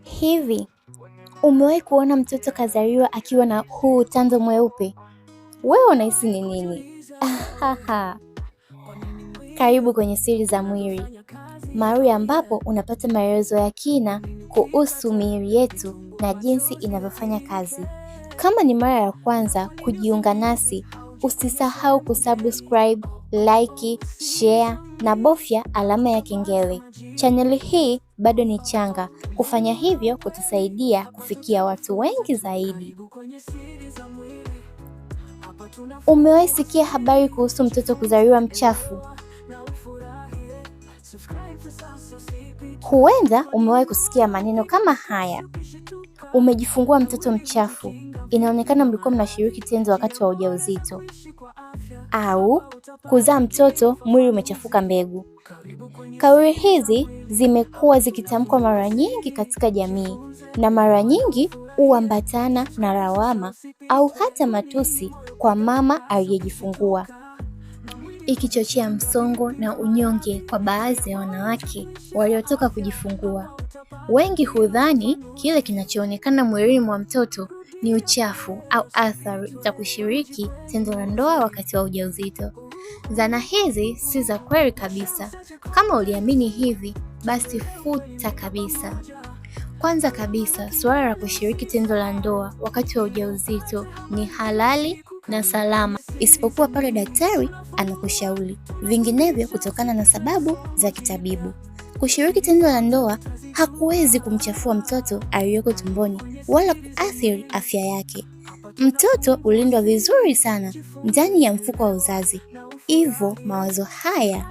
Hivi, umewahi kuona mtoto kazaliwa akiwa na huu utando mweupe? Wewe unahisi ni nini? Karibu kwenye Siri za Mwili, mahali ambapo unapata maelezo ya kina kuhusu miili yetu na jinsi inavyofanya kazi. Kama ni mara ya kwanza kujiunga nasi, usisahau kusubscribe, like, share na bofya alama ya kengele. Chaneli hii bado ni changa. Kufanya hivyo kutusaidia kufikia watu wengi zaidi. Umewahi sikia habari kuhusu mtoto kuzaliwa mchafu? Huenda umewahi kusikia maneno kama haya: umejifungua mtoto mchafu, inaonekana mlikuwa mnashiriki tendo wakati wa ujauzito. Au kuzaa mtoto mwili umechafuka mbegu. Kauli hizi zimekuwa zikitamkwa mara nyingi katika jamii, na mara nyingi huambatana na lawama au hata matusi kwa mama aliyejifungua, ikichochea msongo na unyonge kwa baadhi ya wanawake waliotoka kujifungua. Wengi hudhani kile kinachoonekana mwilini mwa mtoto ni uchafu au athari za kushiriki tendo la ndoa wakati wa ujauzito. Dhana hizi si za kweli kabisa. Kama uliamini hivi, basi futa kabisa. Kwanza kabisa, suala la kushiriki tendo la ndoa wakati wa ujauzito ni halali na salama, isipokuwa pale daktari anakushauri vinginevyo kutokana na sababu za kitabibu. Kushiriki tendo la ndoa hakuwezi kumchafua mtoto aliyoko tumboni wala kuathiri afya yake. Mtoto hulindwa vizuri sana ndani ya mfuko wa uzazi. Hivyo mawazo haya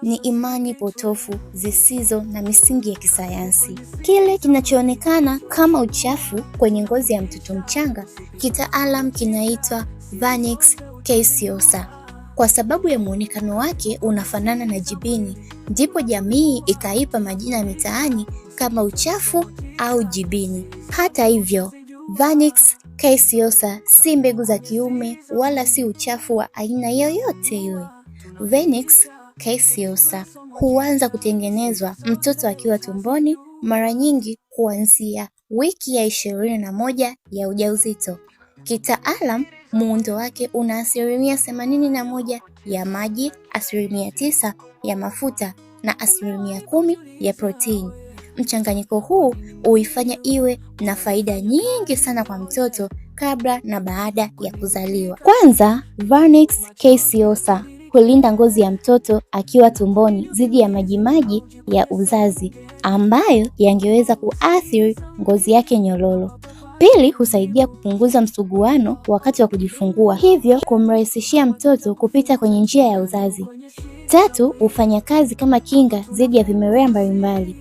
ni imani potofu zisizo na misingi ya kisayansi. Kile kinachoonekana kama uchafu kwenye ngozi ya mtoto mchanga kitaalam kinaitwa vernix caseosa. Kwa sababu ya muonekano wake unafanana na jibini, ndipo jamii ikaipa majina mitaani kama uchafu au jibini. Hata hivyo, vernix caseosa si mbegu za kiume wala si uchafu wa aina yoyote ile. Vernix caseosa huanza kutengenezwa mtoto akiwa tumboni, mara nyingi kuanzia wiki ya 21 ya ujauzito. Kitaalam, muundo wake una 81% ya maji, 9% ya mafuta na 10% ya protini. Mchanganyiko huu huifanya iwe na faida nyingi sana kwa mtoto kabla na baada ya kuzaliwa. Kwanza, vernix caseosa hulinda ngozi ya mtoto akiwa tumboni dhidi ya majimaji ya uzazi ambayo yangeweza kuathiri ngozi yake nyororo. Pili, husaidia kupunguza msuguano wakati wa kujifungua, hivyo kumrahisishia mtoto kupita kwenye njia ya uzazi. Tatu, hufanya kazi kama kinga dhidi ya vimelea mbalimbali.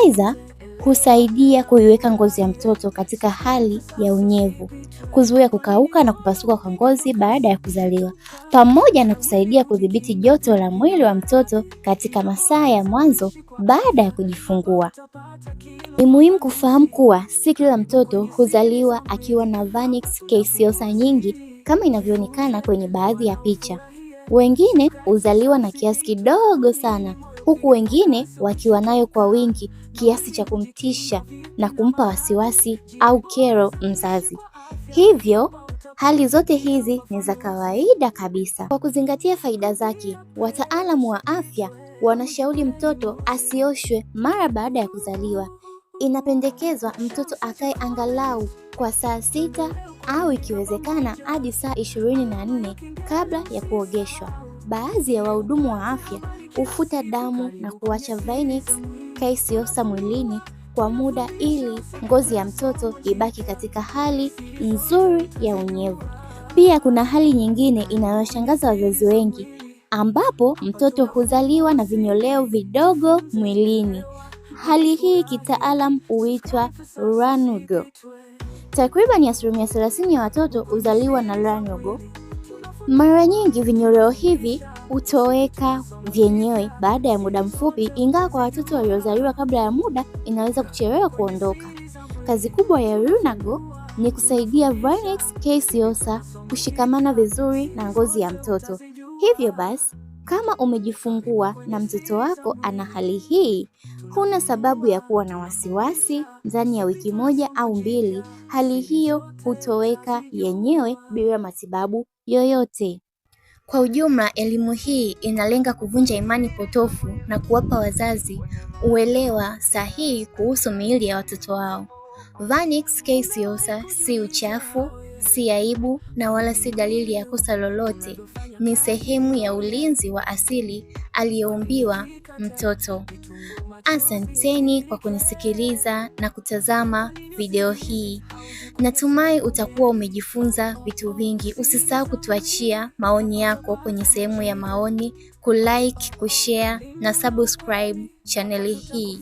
Aidha, husaidia kuiweka ngozi ya mtoto katika hali ya unyevu, kuzuia kukauka na kupasuka kwa ngozi baada ya kuzaliwa, pamoja na kusaidia kudhibiti joto la mwili wa mtoto katika masaa ya mwanzo baada ya kujifungua. Ni muhimu kufahamu kuwa si kila mtoto huzaliwa akiwa na vernix caseosa nyingi kama inavyoonekana kwenye baadhi ya picha. Wengine huzaliwa na kiasi kidogo sana, huku wengine wakiwa nayo kwa wingi kiasi cha kumtisha na kumpa wasiwasi au kero mzazi. Hivyo, hali zote hizi ni za kawaida kabisa. Kwa kuzingatia faida zake, wataalamu wa afya wanashauri mtoto asioshwe mara baada ya kuzaliwa. Inapendekezwa mtoto akae angalau kwa saa 6 au ikiwezekana hadi saa 24 kabla ya kuogeshwa. Baadhi ya wahudumu wa afya hufuta damu na kuacha vernix caseosa mwilini kwa muda ili ngozi ya mtoto ibaki katika hali nzuri ya unyevu. Pia kuna hali nyingine inayoshangaza wazazi wengi, ambapo mtoto huzaliwa na vinyoleo vidogo mwilini. Hali hii kitaalam huitwa lanugo. Takriban 30% ya watoto huzaliwa na lanugo. Mara nyingi vinyoleo hivi hutoweka vyenyewe baada ya muda mfupi, ingawa kwa watoto waliozaliwa kabla ya muda inaweza kuchelewa kuondoka. Kazi kubwa ya lanugo ni kusaidia vernix caseosa kushikamana vizuri na ngozi ya mtoto. Hivyo basi, Kama umejifungua na mtoto wako ana hali hii, huna sababu ya kuwa na wasiwasi. Ndani ya wiki 1 au 2, hali hiyo hutoweka yenyewe bila matibabu yoyote. Kwa ujumla, elimu hii inalenga kuvunja imani potofu na kuwapa wazazi uelewa sahihi kuhusu miili ya watoto wao. Vernix Caseosa si uchafu, si aibu na wala si dalili ya kosa lolote. Ni sehemu ya ulinzi wa asili aliyoumbiwa mtoto. Asanteni kwa kunisikiliza na kutazama video hii. Natumai utakuwa umejifunza vitu vingi. Usisahau kutuachia maoni yako kwenye sehemu ya maoni, kulike, kushare na subscribe channel hii.